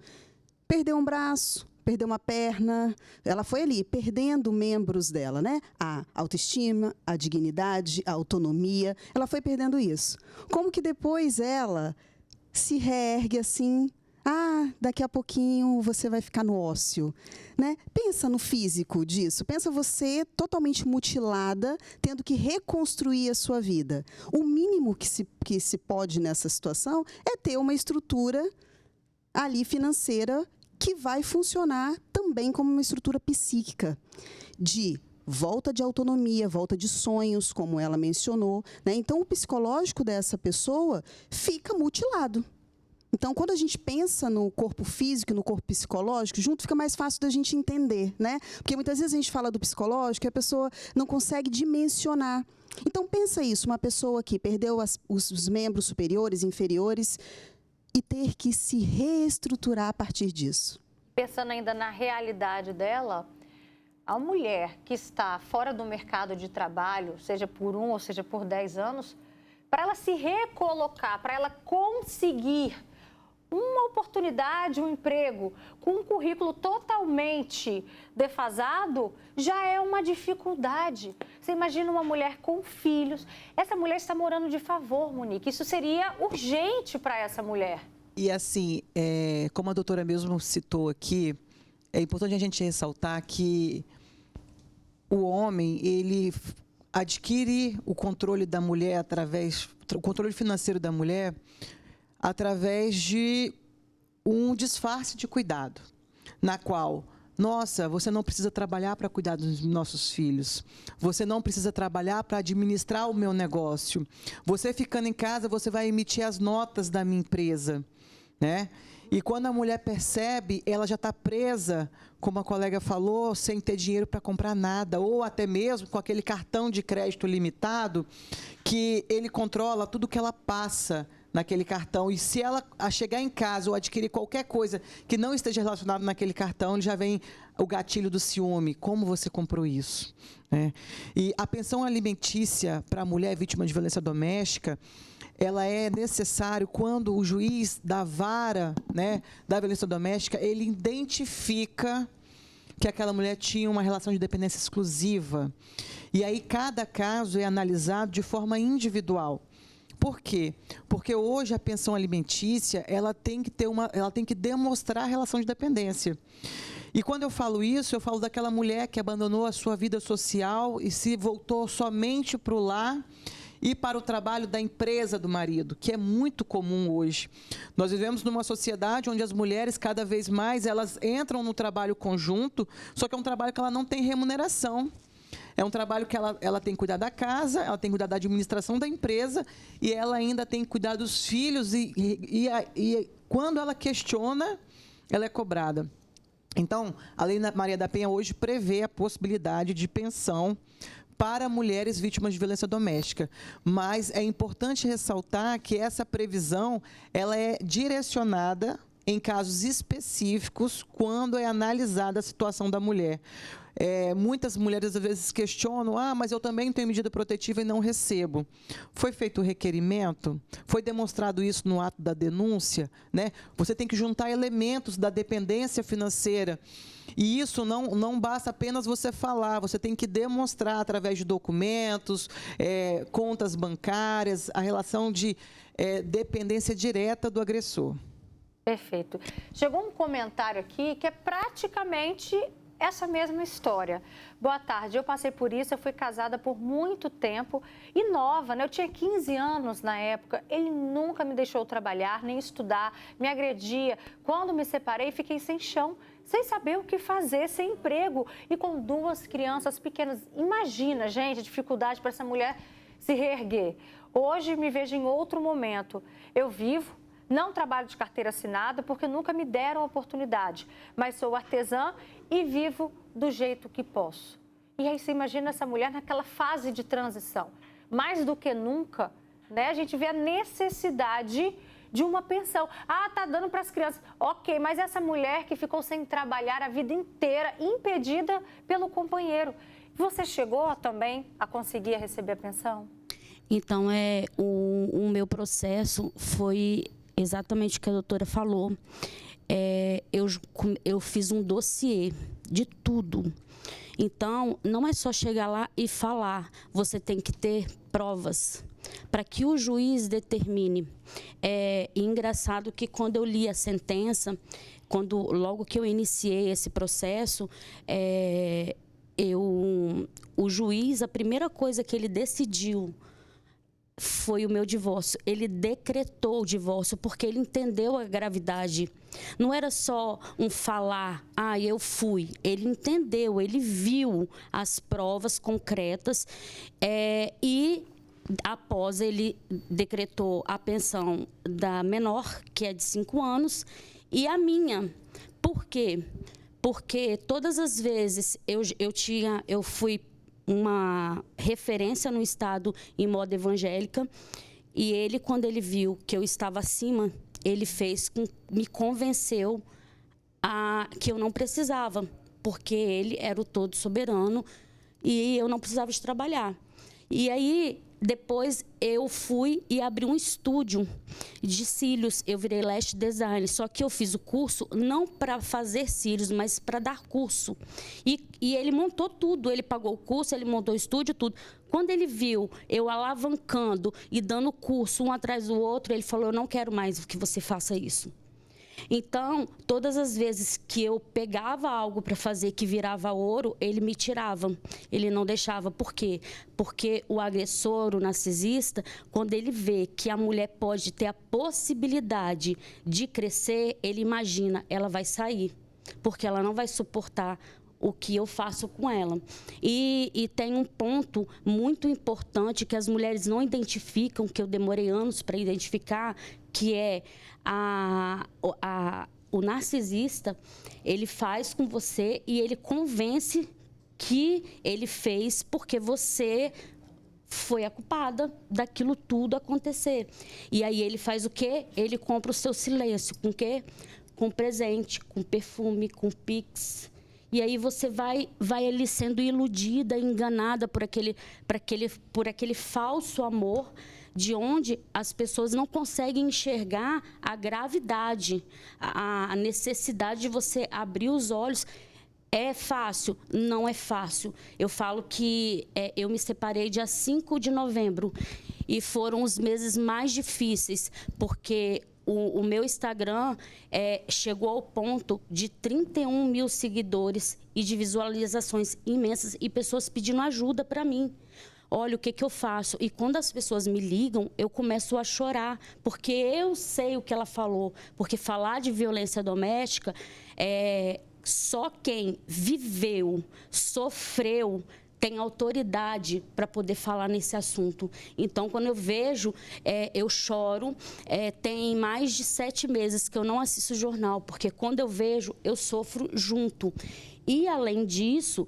perdeu um braço, perdeu uma perna, ela foi ali perdendo membros dela, né? A autoestima, a dignidade, a autonomia, ela foi perdendo isso. Como que depois ela se reergue assim, daqui a pouquinho você vai ficar no ócio, né? Pensa no físico disso, pensa você totalmente mutilada, tendo que reconstruir a sua vida. O mínimo que se pode nessa situação é ter uma estrutura ali financeira que vai funcionar também como uma estrutura psíquica, de volta de autonomia, volta de sonhos, como ela mencionou, né? Então, o psicológico dessa pessoa fica mutilado. Então, quando a gente pensa no corpo físico e no corpo psicológico, junto fica mais fácil da gente entender, né? Porque muitas vezes a gente fala do psicológico e a pessoa não consegue dimensionar. Então, pensa isso, uma pessoa que perdeu os membros superiores, inferiores, e ter que se reestruturar a partir disso. Pensando ainda na realidade dela, a mulher que está fora do mercado de trabalho, seja por 1 ou seja por 10 anos, para ela se recolocar, para ela conseguir uma oportunidade, um emprego com um currículo totalmente defasado, já é uma dificuldade. Você imagina uma mulher com filhos. Essa mulher está morando de favor, Monique. Isso seria urgente para essa mulher. E assim, como a doutora mesmo citou aqui, é importante a gente ressaltar que o homem, ele adquire o controle da mulher o controle financeiro da mulher através de um disfarce de cuidado, na qual, nossa, você não precisa trabalhar para cuidar dos nossos filhos, você não precisa trabalhar para administrar o meu negócio, você ficando em casa, você vai emitir as notas da minha empresa, né? E quando a mulher percebe, ela já está presa, como a colega falou, sem ter dinheiro para comprar nada, ou até mesmo com aquele cartão de crédito limitado, que ele controla tudo que ela passa naquele cartão. E se ela chegar em casa ou adquirir qualquer coisa que não esteja relacionada naquele cartão, ele já vem o gatilho do ciúme. Como você comprou isso? E a pensão alimentícia para a mulher vítima de violência doméstica, ela é necessário quando o juiz da vara, né, da violência doméstica, ele identifica que aquela mulher tinha uma relação de dependência exclusiva. E aí cada caso é analisado de forma individual. Por quê? Porque hoje a pensão alimentícia, ela tem que demonstrar a relação de dependência. E quando eu falo isso, eu falo daquela mulher que abandonou a sua vida social e se voltou somente para o lar e para o trabalho da empresa do marido, que é muito comum hoje. Nós vivemos numa sociedade onde as mulheres, cada vez mais, elas entram no trabalho conjunto, só que é um trabalho que ela não tem remuneração. É um trabalho que ela tem que cuidar da casa, ela tem que cuidar da administração da empresa e ela ainda tem que cuidar dos filhos e quando ela questiona, ela é cobrada. Então, a Lei Maria da Penha hoje prevê a possibilidade de pensão para mulheres vítimas de violência doméstica. Mas é importante ressaltar que essa previsão ela é direcionada em casos específicos, quando é analisada a situação da mulher. Muitas mulheres às vezes questionam, mas eu também tenho medida protetiva e não recebo. Foi feito o requerimento? Foi demonstrado isso no ato da denúncia? Né? Você tem que juntar elementos da dependência financeira. E isso não basta apenas você falar, você tem que demonstrar através de documentos, contas bancárias, a relação de dependência direta do agressor. Perfeito. Chegou um comentário aqui que é praticamente essa mesma história. Boa tarde, eu passei por isso, eu fui casada por muito tempo e nova, né? Eu tinha 15 anos na época, ele nunca me deixou trabalhar, nem estudar, me agredia. Quando me separei, fiquei sem chão, sem saber o que fazer, sem emprego e com 2 crianças pequenas. Imagina, gente, a dificuldade para essa mulher se reerguer. Hoje me vejo em outro momento. Eu vivo, não trabalho de carteira assinada porque nunca me deram a oportunidade, mas sou artesã e vivo do jeito que posso. E aí você imagina essa mulher naquela fase de transição. Mais do que nunca, né, a gente vê a necessidade de uma pensão. Tá dando para as crianças. Ok, mas essa mulher que ficou sem trabalhar a vida inteira, impedida pelo companheiro. Você chegou também a conseguir receber a pensão? Então, o meu processo foi exatamente o que a doutora falou. Eu fiz um dossiê de tudo. Então, não é só chegar lá e falar. Você tem que ter provas para que o juiz determine. Engraçado que quando eu li a sentença, logo que eu iniciei esse processo, o juiz, a primeira coisa que ele decidiu foi o meu divórcio. Ele decretou o divórcio porque ele entendeu a gravidade. Não era só um falar, eu fui. Ele entendeu, ele viu as provas concretas e após ele decretou a pensão da menor, que é de 5 anos, e a minha. Por quê? Porque todas as vezes eu fui uma referência no Estado em moda evangélica e ele, quando ele viu que eu estava acima, ele me convenceu que eu não precisava, porque ele era o todo soberano e eu não precisava de trabalhar. E aí, depois eu fui e abri um estúdio de cílios, eu virei lash design, só que eu fiz o curso não para fazer cílios, mas para dar curso. E ele montou tudo, ele pagou o curso, ele montou o estúdio, tudo. Quando ele viu eu alavancando e dando curso um atrás do outro, ele falou, eu não quero mais que você faça isso. Então, todas as vezes que eu pegava algo para fazer que virava ouro, ele me tirava, ele não deixava. Por quê? Porque o agressor, o narcisista, quando ele vê que a mulher pode ter a possibilidade de crescer, ele imagina, ela vai sair, porque ela não vai suportar o que eu faço com ela. E tem um ponto muito importante que as mulheres não identificam, que eu demorei anos para identificar, que é o narcisista, ele faz com você e ele convence que ele fez porque você foi a culpada daquilo tudo acontecer. E aí ele faz o quê? Ele compra o seu silêncio. Com o quê? Com presente, com perfume, com pix. E aí você vai ali sendo iludida, enganada por aquele falso amor, de onde as pessoas não conseguem enxergar a gravidade, a necessidade de você abrir os olhos. É fácil? Não é fácil. Eu falo que eu me separei dia 5 de novembro e foram os meses mais difíceis, porque o meu Instagram chegou ao ponto de 31 mil seguidores e de visualizações imensas e pessoas pedindo ajuda para mim. Olha, o que eu faço? E quando as pessoas me ligam, eu começo a chorar, porque eu sei o que ela falou. Porque falar de violência doméstica, só quem viveu, sofreu, tem autoridade para poder falar nesse assunto. Então, quando eu vejo, eu choro. Tem mais de 7 meses que eu não assisto jornal, porque quando eu vejo, eu sofro junto. E, além disso,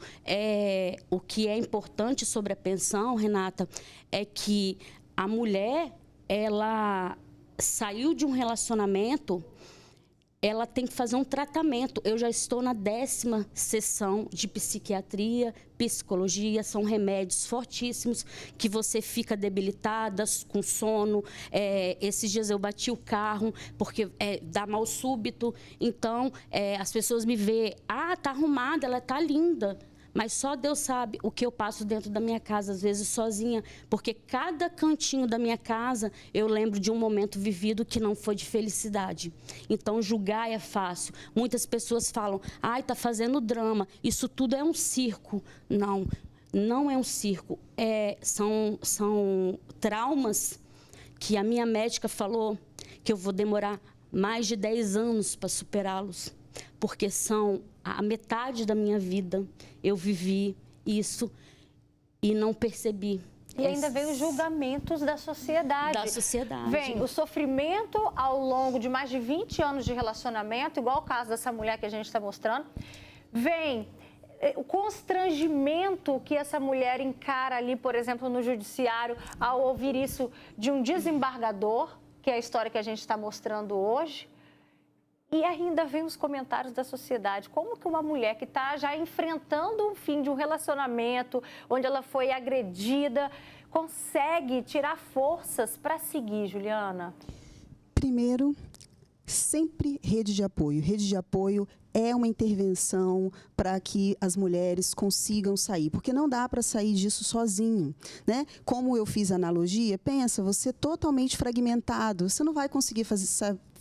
o que é importante sobre a pensão, Renata, é que a mulher, ela saiu de um relacionamento ela tem que fazer um tratamento. Eu já estou na 10ª sessão de psiquiatria, psicologia, são remédios fortíssimos que você fica debilitada, com sono. Esses dias eu bati o carro porque dá mal súbito. Então, as pessoas me veem, tá arrumada, ela tá linda. Mas só Deus sabe o que eu passo dentro da minha casa, às vezes sozinha, porque cada cantinho da minha casa eu lembro de um momento vivido que não foi de felicidade. Então, julgar é fácil. Muitas pessoas falam, tá fazendo drama, isso tudo é um circo. Não, não é um circo. São traumas que a minha médica falou que eu vou demorar mais de 10 anos para superá-los, porque são a metade da minha vida eu vivi isso e não percebi. E ainda vem os julgamentos da sociedade. Da sociedade. Vem o sofrimento ao longo de mais de 20 anos de relacionamento, igual o caso dessa mulher que a gente está mostrando. Vem o constrangimento que essa mulher encara ali, por exemplo, no judiciário, ao ouvir isso de um desembargador, que é a história que a gente está mostrando hoje. E ainda vem os comentários da sociedade. Como que uma mulher que está já enfrentando o fim de um relacionamento, onde ela foi agredida, consegue tirar forças para seguir, Juliana? Primeiro, sempre rede de apoio. Rede de apoio é uma intervenção para que as mulheres consigam sair, porque não dá para sair disso sozinho, né? Como eu fiz a analogia, pensa, você totalmente fragmentado, você não vai conseguir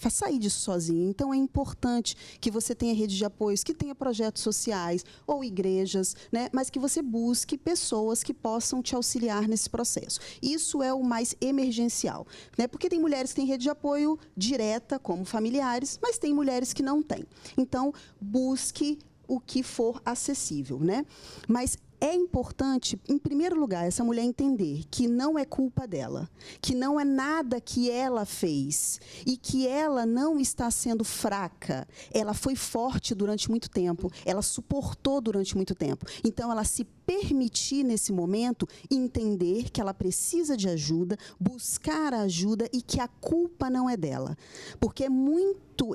sair disso sozinho. Então, é importante que você tenha rede de apoios, que tenha projetos sociais ou igrejas, né? Mas que você busque pessoas que possam te auxiliar nesse processo. Isso é o mais emergencial, né? Porque tem mulheres que têm rede de apoio direta, como familiares, mas tem mulheres que não têm. Então, busque o que for acessível, né? Mas é importante, em primeiro lugar, essa mulher entender que não é culpa dela, que não é nada que ela fez e que ela não está sendo fraca. Ela foi forte durante muito tempo, ela suportou durante muito tempo. Então, ela se permitir, nesse momento, entender que ela precisa de ajuda, buscar a ajuda e que a culpa não é dela. Porque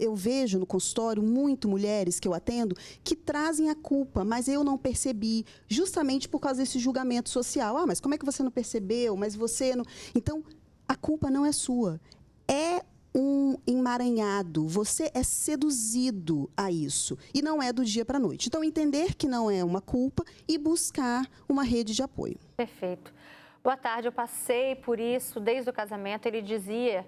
eu vejo no consultório, mulheres que eu atendo, que trazem a culpa, mas eu não percebi, justamente por causa desse julgamento social. Mas como é que você não percebeu? Mas você não... Então, a culpa não é sua. É um emaranhado, você é seduzido a isso, e não é do dia para a noite. Então, entender que não é uma culpa e buscar uma rede de apoio. Perfeito. Boa tarde, eu passei por isso desde o casamento. Ele dizia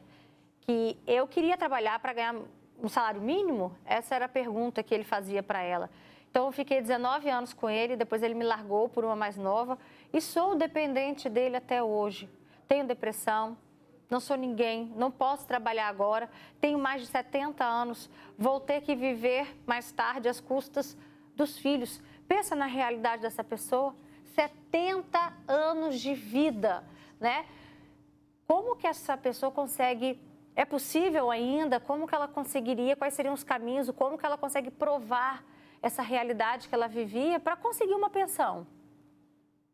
que eu queria trabalhar para ganhar um salário mínimo? Essa era a pergunta que ele fazia para ela. Então, eu fiquei 19 anos com ele, depois ele me largou por uma mais nova e sou dependente dele até hoje. Tenho depressão, não sou ninguém, não posso trabalhar agora, tenho mais de 70 anos, vou ter que viver mais tarde às custas dos filhos. Pensa na realidade dessa pessoa, 70 anos de vida, né? Como que essa pessoa consegue... É possível ainda? Como que ela conseguiria? Quais seriam os caminhos? Como que ela consegue provar essa realidade que ela vivia para conseguir uma pensão?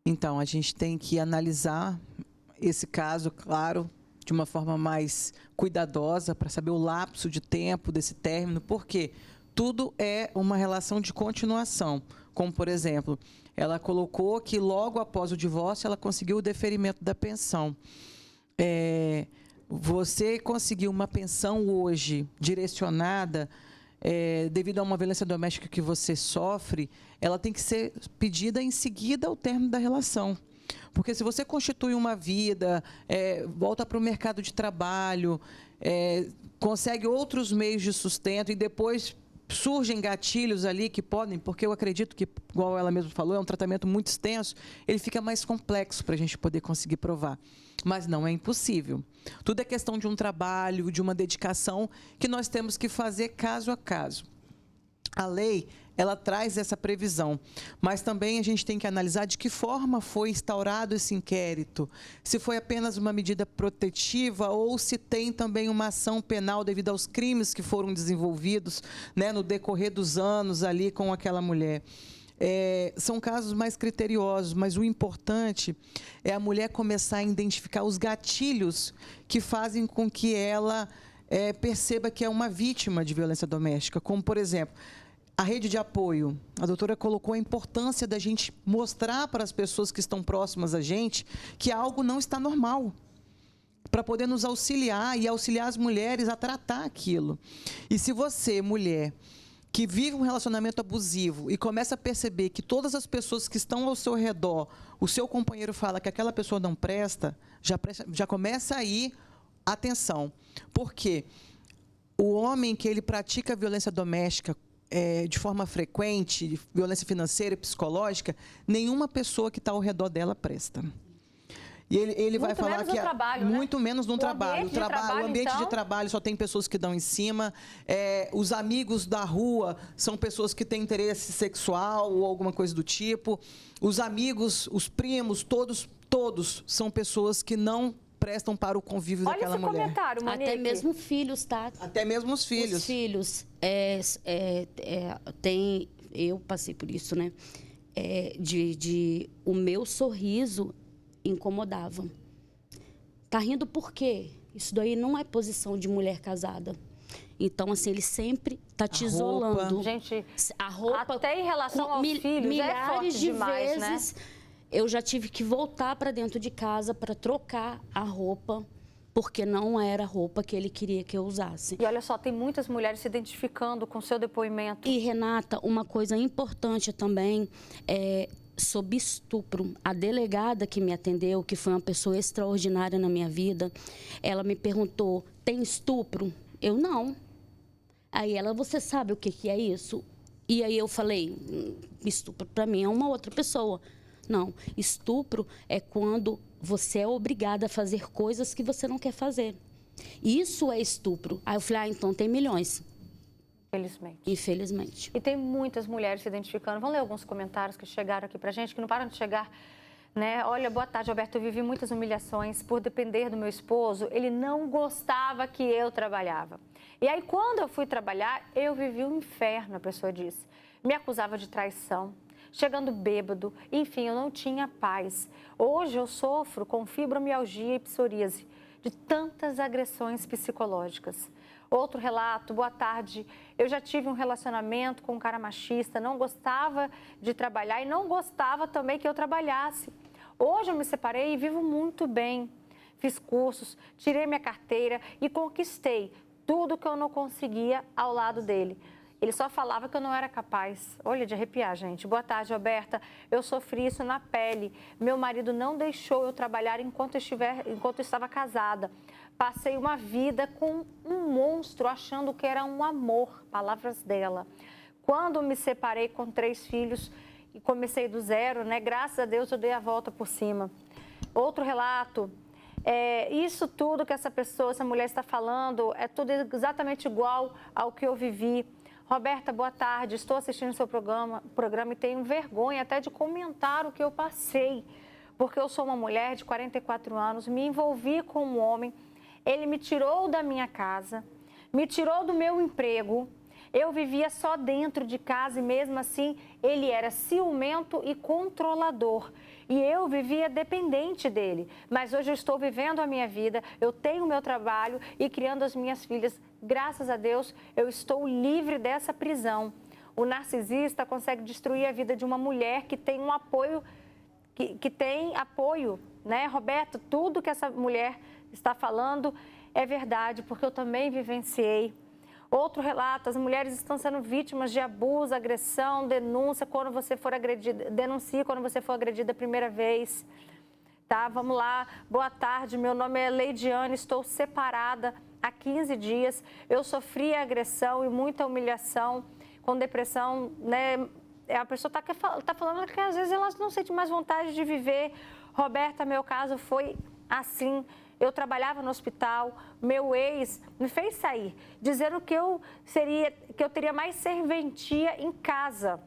Então, a gente tem que analisar esse caso, claro, de uma forma mais cuidadosa, para saber o lapso de tempo desse término, porque tudo é uma relação de continuação. Como, por exemplo, ela colocou que logo após o divórcio ela conseguiu o deferimento da pensão. Você conseguir uma pensão hoje direcionada, devido a uma violência doméstica que você sofre, ela tem que ser pedida em seguida ao término da relação. Porque se você constitui uma vida, volta para o mercado de trabalho, consegue outros meios de sustento e depois surgem gatilhos ali que podem, porque eu acredito que, igual ela mesma falou, é um tratamento muito extenso, ele fica mais complexo para a gente poder conseguir provar. Mas não é impossível. Tudo é questão de um trabalho, de uma dedicação que nós temos que fazer caso a caso. A lei, ela traz essa previsão, mas também a gente tem que analisar de que forma foi instaurado esse inquérito, se foi apenas uma medida protetiva ou se tem também uma ação penal devido aos crimes que foram desenvolvidos, né, no decorrer dos anos ali com aquela mulher. São casos mais criteriosos, mas o importante é a mulher começar a identificar os gatilhos que fazem com que ela perceba que é uma vítima de violência doméstica, como, por exemplo, a rede de apoio. A doutora colocou a importância da gente mostrar para as pessoas que estão próximas a gente que algo não está normal, para poder nos auxiliar e auxiliar as mulheres a tratar aquilo. E se você, mulher, que vive um relacionamento abusivo e começa a perceber que todas as pessoas que estão ao seu redor, o seu companheiro fala que aquela pessoa não presta, já começa aí atenção. Por quê? O homem que ele pratica violência doméstica de forma frequente, violência financeira e psicológica, nenhuma pessoa que está ao redor dela presta. E ele vai falar que muito menos no trabalho. O ambiente de trabalho só tem pessoas que dão em cima. Os amigos da rua são pessoas que têm interesse sexual ou alguma coisa do tipo. Os amigos, os primos, todos são pessoas que não prestam para o convívio daquela mulher. Olha esse comentário, Monique. Até mesmo filhos, tá? Até mesmo os filhos. Os filhos. Eu passei por isso, né? O meu sorriso incomodava. Tá rindo por quê? Isso daí não é posição de mulher casada. Então, assim, ele sempre tá te isolando. Gente, a roupa, até em relação aos filhos, milhares de demais, vezes, né? Eu já tive que voltar para dentro de casa para trocar a roupa, porque não era a roupa que ele queria que eu usasse. E olha só, tem muitas mulheres se identificando com o seu depoimento. E, Renata, uma coisa importante também sobre estupro. A delegada que me atendeu, que foi uma pessoa extraordinária na minha vida, ela me perguntou, tem estupro? Eu, não. Aí ela, você sabe o que é isso? E aí eu falei, estupro para mim é uma outra pessoa. Não, estupro é quando você é obrigada a fazer coisas que você não quer fazer. Isso é estupro. Aí eu falei, então tem milhões. Infelizmente. E tem muitas mulheres se identificando. Vamos ler alguns comentários que chegaram aqui pra gente, que não param de chegar, né? Olha, boa tarde, Alberto. Eu vivi muitas humilhações por depender do meu esposo. Ele não gostava que eu trabalhava. E aí, quando eu fui trabalhar, eu vivi um inferno, a pessoa disse. Me acusava de traição, chegando bêbado. Enfim, eu não tinha paz. Hoje eu sofro com fibromialgia e psoríase, de tantas agressões psicológicas. Outro relato, boa tarde, eu já tive um relacionamento com um cara machista, não gostava de trabalhar e não gostava também que eu trabalhasse. Hoje eu me separei e vivo muito bem. Fiz cursos, tirei minha carteira e conquistei tudo que eu não conseguia ao lado dele. Ele só falava que eu não era capaz. Olha, de arrepiar, gente. Boa tarde, Alberta. Eu sofri isso na pele. Meu marido não deixou eu trabalhar enquanto eu estava casada. Passei uma vida com um monstro, achando que era um amor. Palavras dela. Quando me separei com 3 filhos e comecei do zero, né? Graças a Deus eu dei a volta por cima. Outro relato. Isso tudo que essa mulher está falando, é tudo exatamente igual ao que eu vivi. Roberta, boa tarde. Estou assistindo seu programa e tenho vergonha até de comentar o que eu passei, porque eu sou uma mulher de 44 anos, me envolvi com um homem, ele me tirou da minha casa, me tirou do meu emprego, eu vivia só dentro de casa e mesmo assim ele era ciumento e controlador. E eu vivia dependente dele, mas hoje eu estou vivendo a minha vida, eu tenho o meu trabalho e criando as minhas filhas. Graças a Deus, eu estou livre dessa prisão. O narcisista consegue destruir a vida de uma mulher que tem um apoio, que tem apoio, né? Roberto, tudo que essa mulher está falando é verdade, porque eu também vivenciei. Outro relato, as mulheres estão sendo vítimas de abuso, agressão, denúncia quando você for agredida, denuncie quando você for agredida a primeira vez. Tá, vamos lá. Boa tarde, meu nome é Leidiane, estou separada há 15 dias. Eu sofri agressão e muita humilhação, com depressão, né? A pessoa tá falando que às vezes ela não sente mais vontade de viver. Roberta, meu caso foi assim. Eu trabalhava no hospital, meu ex me fez sair, dizendo que eu teria mais serventia em casa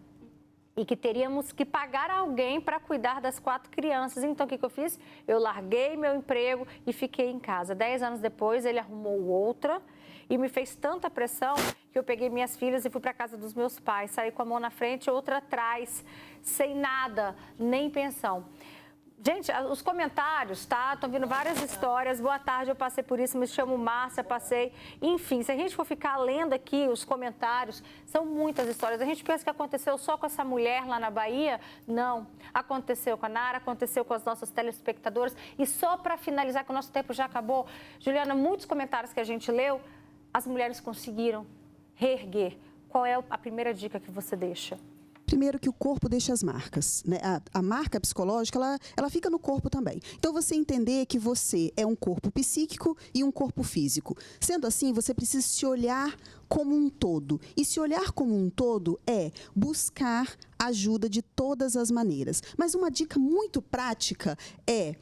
e que teríamos que pagar alguém para cuidar das 4 crianças. Então, o que eu fiz? Eu larguei meu emprego e fiquei em casa. 10 anos depois, ele arrumou outra e me fez tanta pressão que eu peguei minhas filhas e fui para a casa dos meus pais. Saí com a mão na frente e outra atrás, sem nada, nem pensão. Gente, os comentários, tá? Estão vindo várias histórias. Boa tarde, eu passei por isso, me chamo Márcia, passei. Enfim, se a gente for ficar lendo aqui os comentários, são muitas histórias. A gente pensa que aconteceu só com essa mulher lá na Bahia. Não. Aconteceu com a Nara, aconteceu com as nossas telespectadoras. E só para finalizar, que o nosso tempo já acabou, Juliana, muitos comentários que a gente leu, as mulheres conseguiram reerguer. Qual é a primeira dica que você deixa? Primeiro que o corpo deixa as marcas, né? A marca psicológica, ela fica no corpo também. Então, você entender que você é um corpo psíquico e um corpo físico. Sendo assim, você precisa se olhar como um todo. E se olhar como um todo é buscar ajuda de todas as maneiras. Mas uma dica muito prática é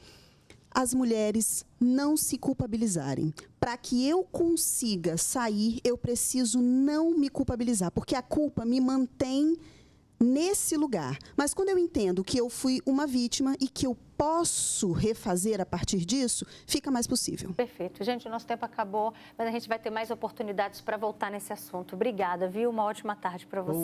as mulheres não se culpabilizarem. Para que eu consiga sair, eu preciso não me culpabilizar, porque a culpa me mantém nesse lugar. Mas quando eu entendo que eu fui uma vítima e que eu posso refazer a partir disso, fica mais possível. Perfeito. Gente, o nosso tempo acabou, mas a gente vai ter mais oportunidades para voltar nesse assunto. Obrigada, viu? Uma ótima tarde para você.